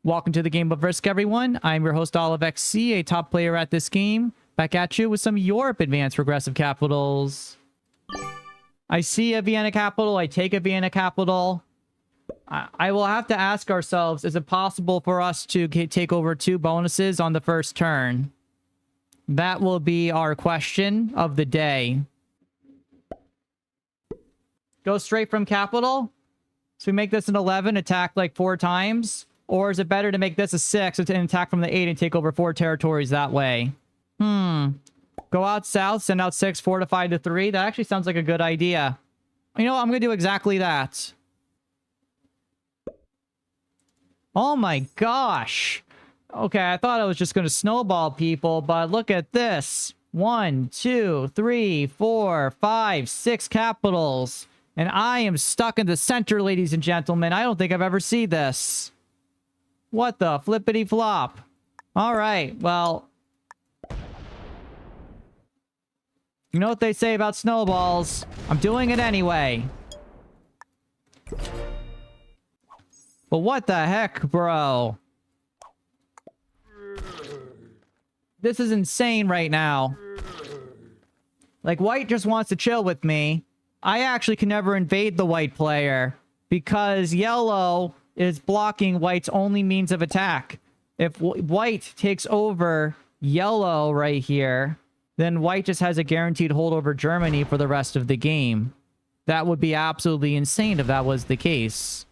Welcome to the game of Risk, everyone. I'm your host, OliveXC, a top player at this game. Back at you with some Europe Advanced Progressive Capitals. I see a Vienna capital. I take a Vienna capital. I will have to ask ourselves, is it possible for us to take over 2 bonuses on the first turn? That will be our question of the day. Go straight from capital. So we make this an 11, attack like 4 times. Or is it better to make this a 6 and attack from the 8 and take over 4 territories that way? Go out south, send out 6, fortify to 3. That actually sounds like a good idea. You know what? I'm going to do exactly that. Oh my gosh. Okay, I thought I was just going to snowball people, but look at this. 1, 2, 3, 4, 5, 6 capitals. And I am stuck in the center, ladies and gentlemen. I don't think I've ever seen this. What the flippity flop? All right, well. You know what they say about snowballs? I'm doing it anyway. But what the heck, bro? This is insane right now. Like, white just wants to chill with me. I actually can never invade the white player because yellow is blocking white's only means of attack. If white takes over yellow right here, then white just has a guaranteed hold over Germany for the rest of the game. That would be absolutely insane if that was the case.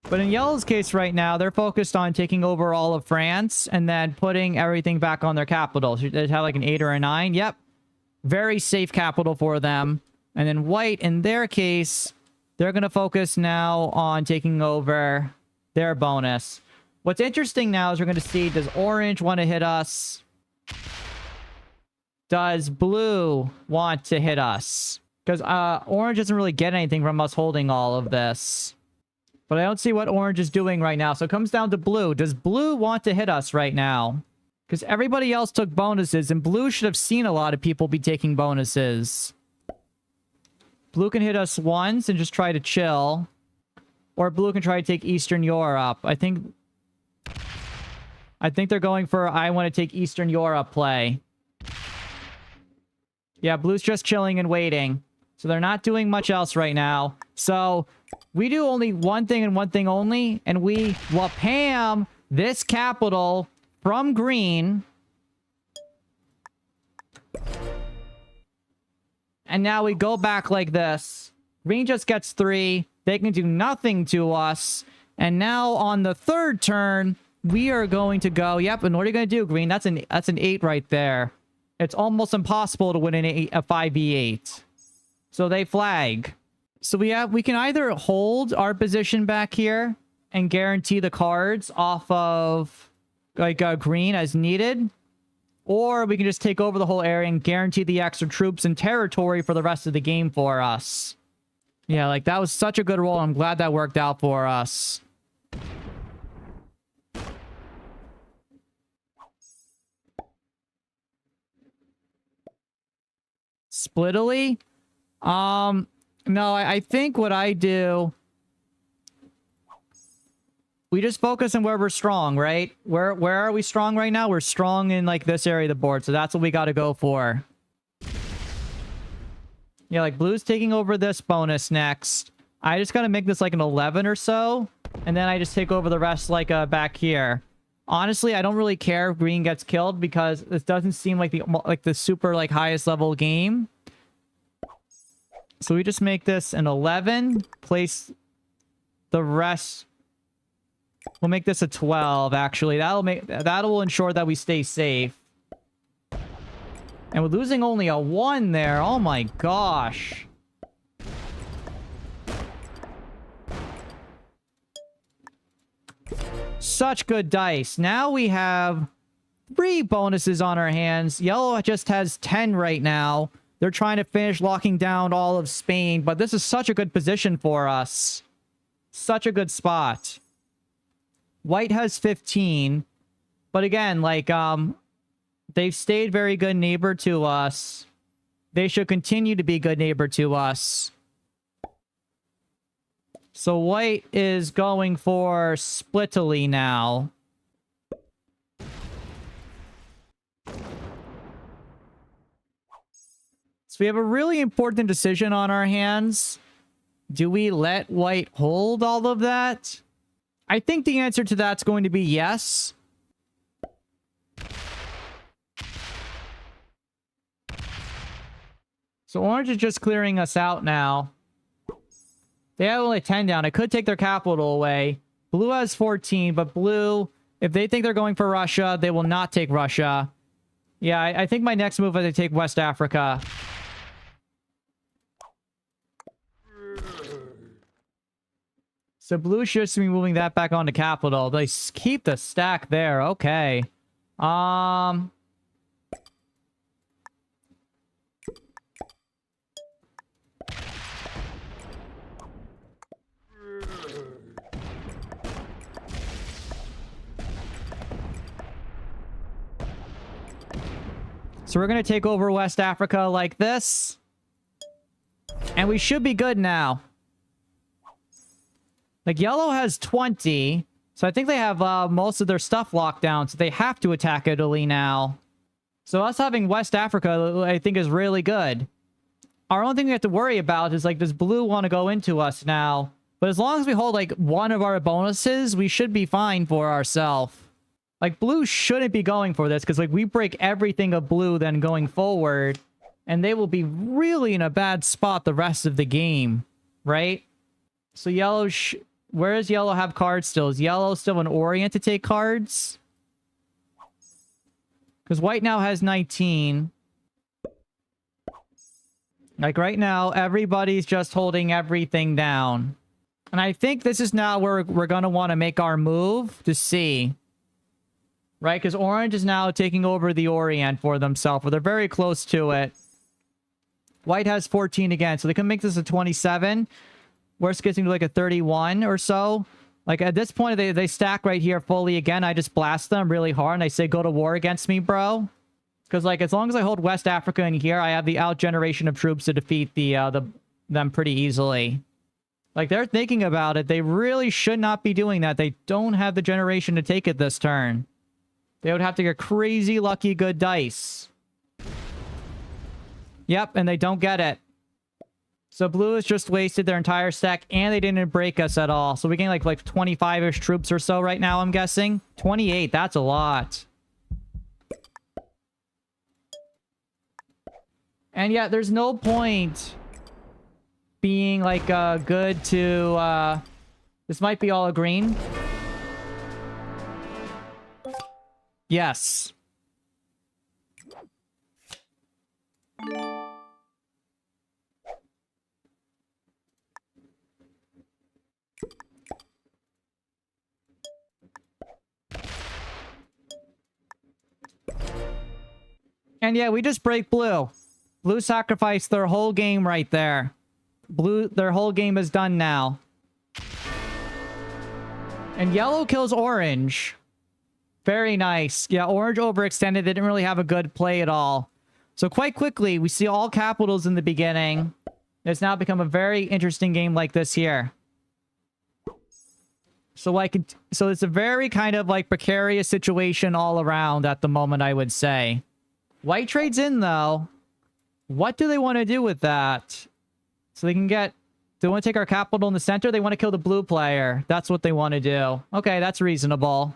But in yellow's case right now, they're focused on taking over all of France and then putting everything back on their capital. So they have like an 8 or a 9. Yep. Very safe capital for them. And then white, in their case, they're going to focus now on taking over their bonus. What's interesting now is we're going to see, does orange want to hit us? Does blue want to hit us? Because orange doesn't really get anything from us holding all of this. But I don't see what orange is doing right now. So it comes down to blue. Does blue want to hit us right now? Because everybody else took bonuses, and blue should have seen a lot of people be taking bonuses. Blue can hit us once and just try to chill. Or blue can try to take Eastern Europe. I think they're going for I want to take Eastern Europe play. Yeah, blue's just chilling and waiting. So they're not doing much else right now. So we do only one thing and one thing only. And we wapam this capital from green. And now we go back like this. Green just gets 3. They can do nothing to us. And now on the third turn, we are going to go. Yep, and what are you going to do, green? That's an 8 right there. It's almost impossible to win a 5v8. So they flag. So we can either hold our position back here and guarantee the cards off of like green as needed. Or we can just take over the whole area and guarantee the extra troops and territory for the rest of the game for us. Yeah, like that was such a good roll. I'm glad that worked out for us. Splittily? No, I think what I do... We just focus on where we're strong, right? Where are we strong right now? We're strong in, like, this area of the board. So that's what we got to go for. Yeah, like, blue's taking over this bonus next. I just got to make this, like, an 11 or so. And then I just take over the rest, like, back here. Honestly, I don't really care if green gets killed because this doesn't seem like the super, like, highest level game. So we just make this an 11. Place the rest... We'll make this a 12, actually. That'll ensure that we stay safe. And we're losing only a 1 there. Oh my gosh. Such good dice. Now we have 3 bonuses on our hands. Yellow just has 10 right now. They're trying to finish locking down all of Spain, but this is such a good position for us. Such a good spot. White has 15. But again, like, they've stayed very good neighbor to us. They should continue to be good neighbor to us. So white is going for Splitily now. So we have a really important decision on our hands. Do we let white hold all of that? I think the answer to that's going to be yes. So orange is just clearing us out now. They have only 10 down. I could take their capital away. Blue has 14, but blue, if they think they're going for Russia, they will not take Russia. Yeah, I think my next move is to take West Africa. So blue should just be moving that back onto capital. They keep the stack there. Okay. So we're going to take over West Africa like this. And we should be good now. Like, yellow has 20. So I think they have most of their stuff locked down. So they have to attack Italy now. So us having West Africa, I think, is really good. Our only thing we have to worry about is, like, does blue want to go into us now? But as long as we hold, like, one of our bonuses, we should be fine for ourselves. Like, blue shouldn't be going for this, because, like, we break everything of blue then going forward, and they will be really in a bad spot the rest of the game, right? So yellow, where does yellow have cards still? Is yellow still an Orient to take cards? Because white now has 19. Like, right now, everybody's just holding everything down. And I think this is now where we're going to want to make our move to see. Right? Because orange is now taking over the Orient for themselves. Or they're very close to it. White has 14 again. So they can make this a 27. Worst case, to like a 31 or so. Like, at this point, they stack right here fully again. I just blast them really hard. And I say, go to war against me, bro. Because, like, as long as I hold West Africa in here, I have the out generation of troops to defeat them pretty easily. Like, they're thinking about it. They really should not be doing that. They don't have the generation to take it this turn. They would have to get crazy lucky good dice. Yep, and they don't get it. So blue has just wasted their entire stack, and they didn't break us at all. So we gain like 25-ish troops or so right now, I'm guessing. 28, that's a lot. And yeah, there's no point being like good to... this might be all a green. Yes. And yeah, we just break blue. Blue sacrificed their whole game right there. Blue, their whole game is done now. And yellow kills orange. Very nice. Yeah, orange overextended. They didn't really have a good play at all. So quite quickly, we see all capitals in the beginning. It's now become a very interesting game like this here. So so it's a very kind of like precarious situation all around at the moment, I would say. White trades in, though. What do they want to do with that? So they can get... Do they want to take our capital in the center? They want to kill the blue player. That's what they want to do. Okay, that's reasonable.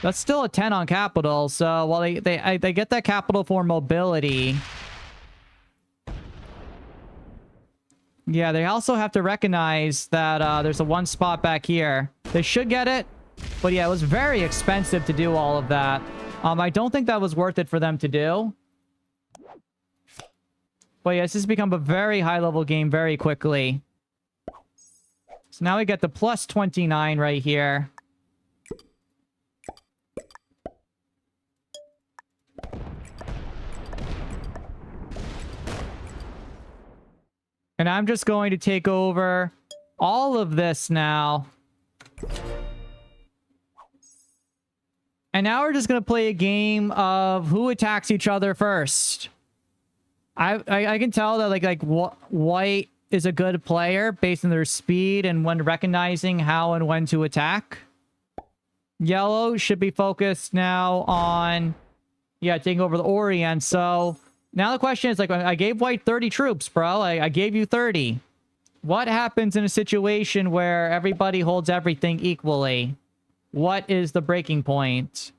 That's still a 10 on capital, so while they get that capital for mobility... Yeah, they also have to recognize that there's a one spot back here. They should get it, but yeah, it was very expensive to do all of that. I don't think that was worth it for them to do. But yeah, this has become a very high-level game very quickly. So now we get the plus 29 right here. And I'm just going to take over all of this now. And now we're just going to play a game of who attacks each other first. I can tell that like white is a good player based on their speed and when recognizing how and when to attack. Yellow should be focused now on, yeah, taking over the Orient. So now the question is, like, I gave white 30 troops, bro. I gave you 30. What happens in a situation where everybody holds everything equally? What is the breaking point?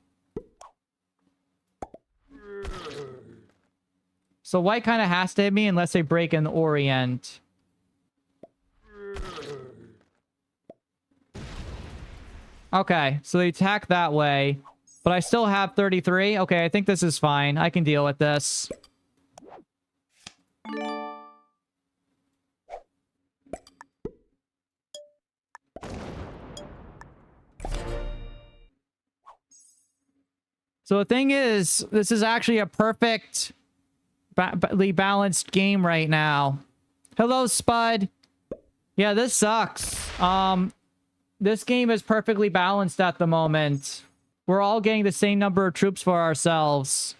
So white kind of has to hit me unless they break in the Orient. Okay, so they attack that way. But I still have 33. Okay, I think this is fine. I can deal with this. So the thing is, this is actually a perfectly balanced game right now. Hello, Spud. Yeah, this sucks. This game is perfectly balanced at the moment. We're all getting the same number of troops for ourselves.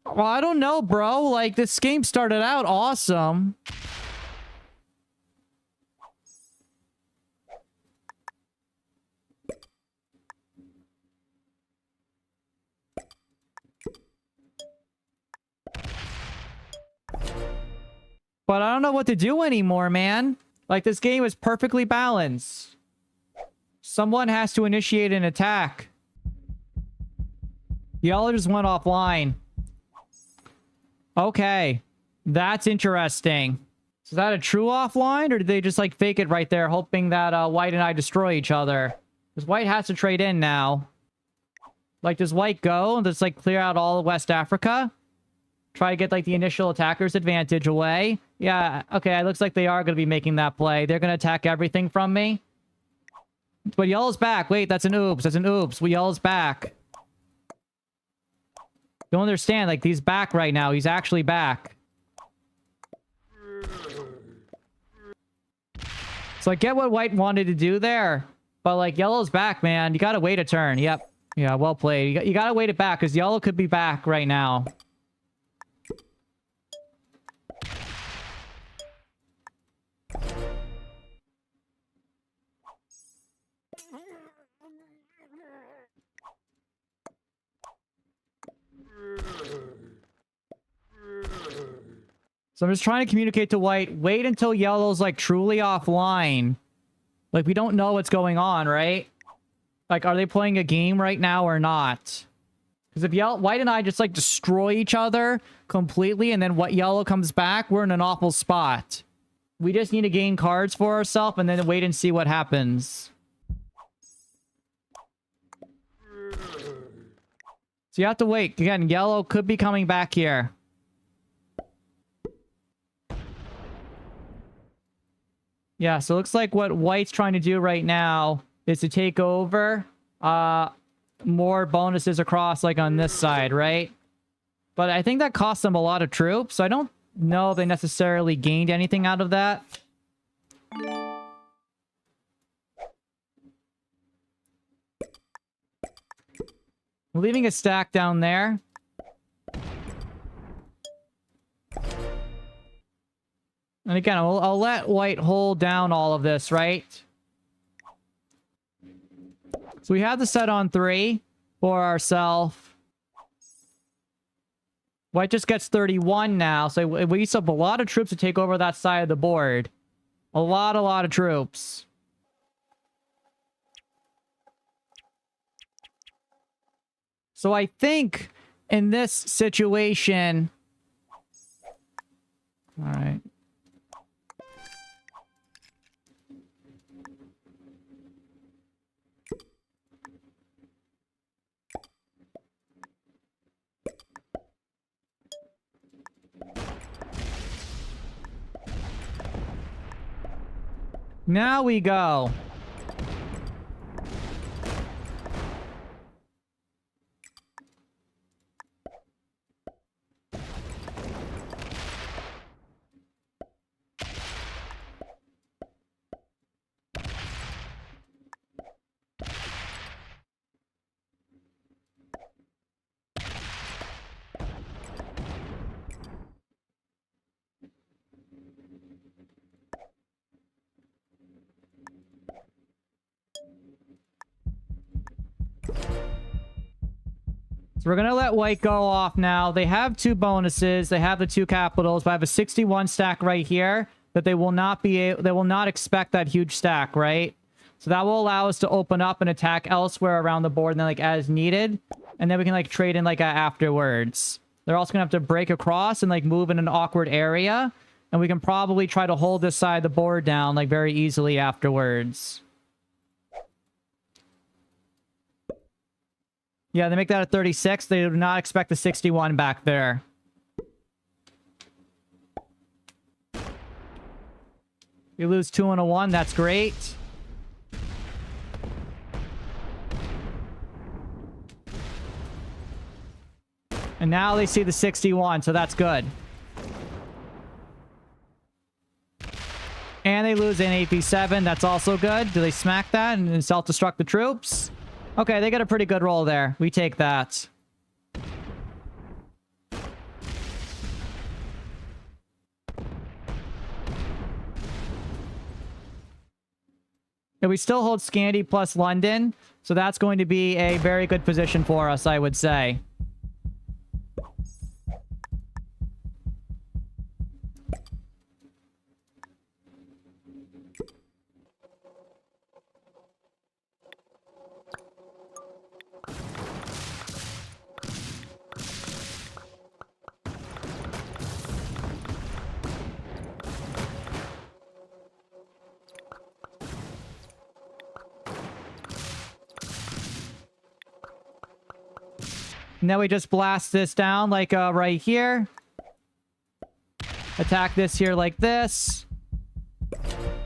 Well, I don't know, bro. Like, this game started out awesome. But I don't know what to do anymore, man. Like, this game is perfectly balanced. Someone has to initiate an attack. Y'all just went offline. Okay. That's interesting. So is that a true offline, or did they just, like, fake it right there, hoping that white and I destroy each other? Because white has to trade in now. Like, does white go and just, like, clear out all of West Africa? Try to get, like, the initial attacker's advantage away? Yeah, okay, it looks like they are going to be making that play. They're going to attack everything from me. But yellow's back. Wait, that's an oops. That's an oops. Yellow's back. Don't understand. Like, he's back right now. He's actually back. So I get what white wanted to do there. But, like, yellow's back, man. You gotta wait a turn. Yep. Yeah, well played. You gotta wait it back, because yellow could be back right now. So I'm just trying to communicate to white. Wait until yellow's, like, truly offline. Like, we don't know what's going on, right? Like, are they playing a game right now or not? Because if white and I just, like, destroy each other completely, and then what yellow comes back, we're in an awful spot. We just need to gain cards for ourselves, and then wait and see what happens. So you have to wait. Again, yellow could be coming back here. Yeah, so it looks like what white's trying to do right now is to take over more bonuses across, like, on this side, right? But I think that cost them a lot of troops, so I don't know if they necessarily gained anything out of that. I'm leaving a stack down there. And again, I'll let white hold down all of this, right? So we have the set on 3 for ourselves. White just gets 31 now, so we used up a lot of troops to take over that side of the board. A lot of troops. So I think in this situation... Alright. Now we go. So we're gonna let white go off now. They have 2 bonuses. They have the 2 capitals, but I have a 61 stack right here that they will not expect that huge stack, right? So that will allow us to open up and attack elsewhere around the board and then like as needed. And then we can like trade in like afterwards. They're also gonna have to break across and like move in an awkward area. And we can probably try to hold this side of the board down like very easily afterwards. Yeah, they make that a 36. They do not expect the 61 back there. You lose 2 and a 1. That's great. And now they see the 61, so that's good. And they lose an AP7. That's also good. Do they smack that and self-destruct the troops? Okay, they got a pretty good roll there. We take that. And we still hold Scandi plus London, so that's going to be a very good position for us, I would say. Now we just blast this down like right here. Attack this here like this.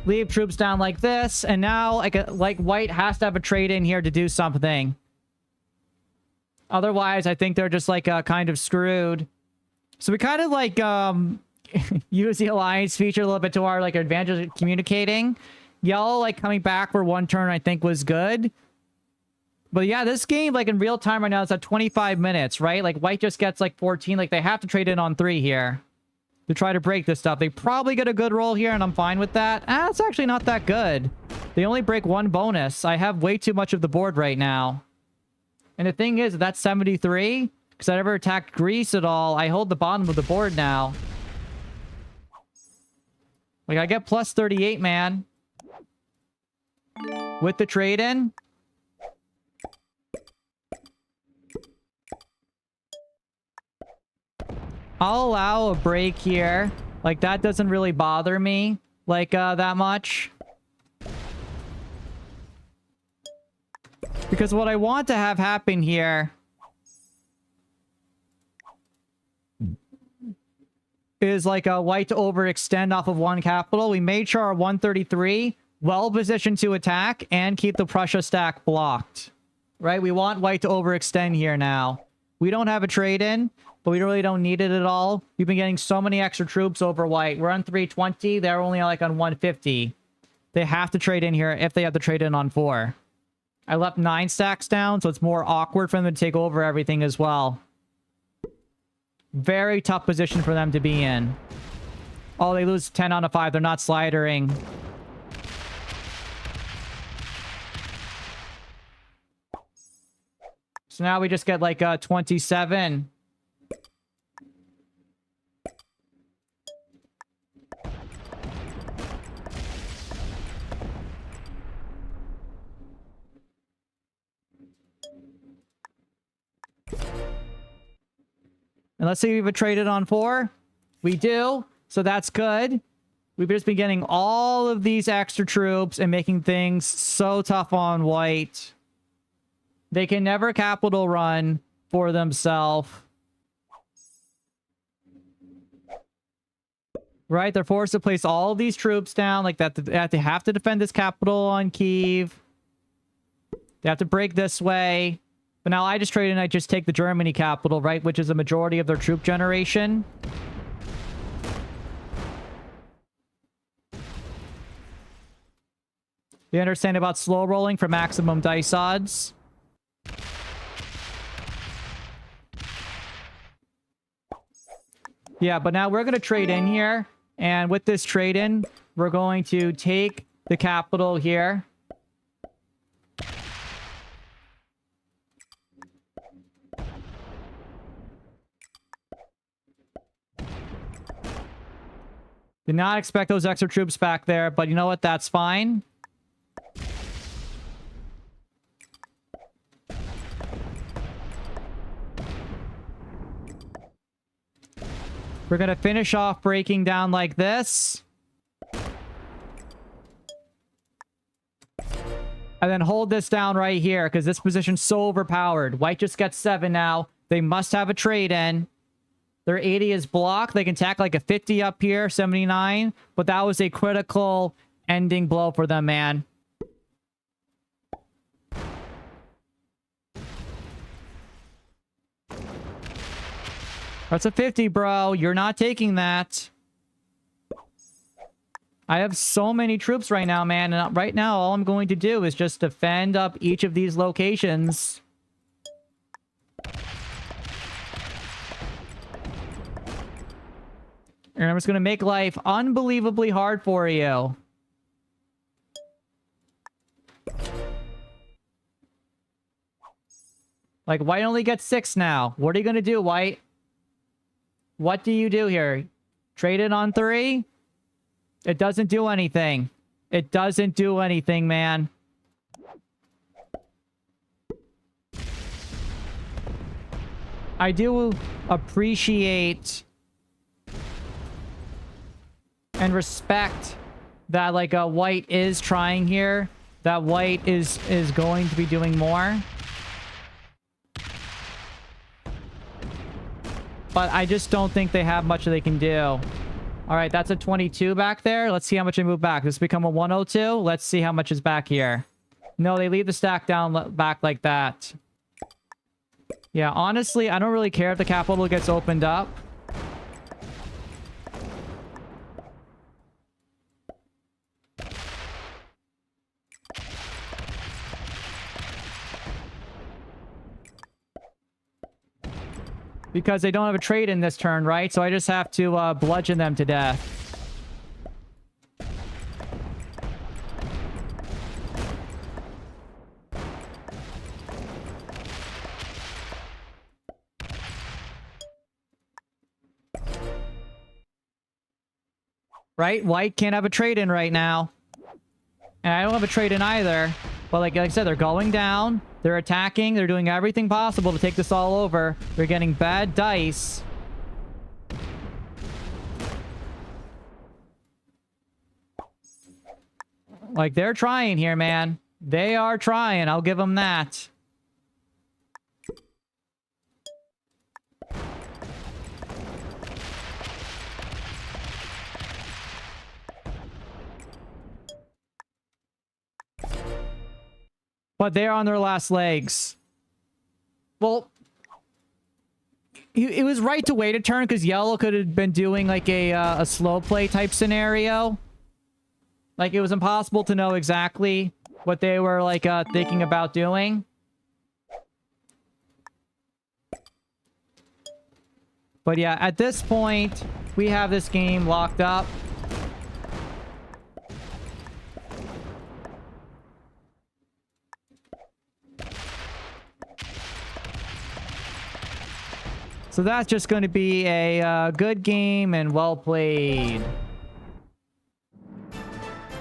Leave troops down like this. And now like white has to have a trade in here to do something. Otherwise, I think they're just like kind of screwed. So we kind of like use the alliance feature a little bit to our like advantage of communicating. Yellow like coming back for 1 turn I think was good. But yeah, this game, like in real time right now, it's at 25 minutes, right? Like white just gets like 14. Like they have to trade in on 3 here to try to break this stuff. They probably get a good roll here, and I'm fine with that. It's actually not that good. They only break 1 bonus. I have way too much of the board right now. And the thing is, that's 73. Because I never attacked Greece at all. I hold the bottom of the board now. Like I get plus 38, man. With the trade-in. I'll allow a break here. Like, that doesn't really bother me, like, that much. Because what I want to have happen here is, like, a white to overextend off of 1 capital. We made sure our 133 well-positioned to attack and keep the Prussia stack blocked. Right? We want white to overextend here now. We don't have a trade-in, but we really don't need it at all. We've been getting so many extra troops over white. We're on 320. They're only like on 150. They have to trade in here if they have to trade in on 4. I left 9 stacks down, so it's more awkward for them to take over everything as well. Very tough position for them to be in. Oh, they lose 10 out of 5. They're not slidering. So now we just get like 27. And let's see if we've traded on 4. We do. So that's good. We've just been getting all of these extra troops and making things so tough on white. They can never capital run for themselves. Right? They're forced to place all of these troops down like that. They have to defend this capital on Kiev. They have to break this way. But now I just trade and I just take the Germany capital, right? Which is a majority of their troop generation. You understand about slow rolling for maximum dice odds? Yeah, but now we're going to trade in here. And with this trade in, we're going to take the capital here. Did not expect those extra troops back there, but you know what? That's fine. We're going to finish off breaking down like this. And then hold this down right here, because this position's so overpowered. White just gets 7 now. They must have a trade in. Their 80 is blocked. They can tack like a 50 up here, 79. But that was a critical ending blow for them, man. That's a 50, bro. You're not taking that. I have so many troops right now, man. And right now, all I'm going to do is just defend up each of these locations. And I'm just going to make life unbelievably hard for you. Like, White only gets 6 now. What are you going to do, White? What do you do here? Trade it on 3? It doesn't do anything. It doesn't do anything, man. I do appreciate and respect that, like, White is trying here. That White is going to be doing more. But I just don't think they have much that they can do. All right, that's a 22 back there. Let's see how much they move back. This become a 102. Let's see how much is back here. No, they leave the stack down back like that. Yeah, honestly, I don't really care if the capital gets opened up. Because they don't have a trade in this turn, right? So I just have to bludgeon them to death. Right? White can't have a trade in right now. And I don't have a trade in either. But like I said, they're going down. They're attacking. They're doing everything possible to take this all over. They're getting bad dice. Like, they're trying here, man. They are trying. I'll give them that. But they're on their last legs. Well, it was right to wait a turn because yellow could have been doing like a slow play type scenario. Like, it was impossible to know exactly what they were like thinking about doing. But yeah, at this point, we have this game locked up. So that's just going to be a good game and well played.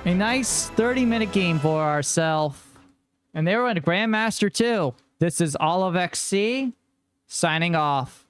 A nice 30-minute game for ourselves. And they were in a Grandmaster too. This is OliveXC signing off.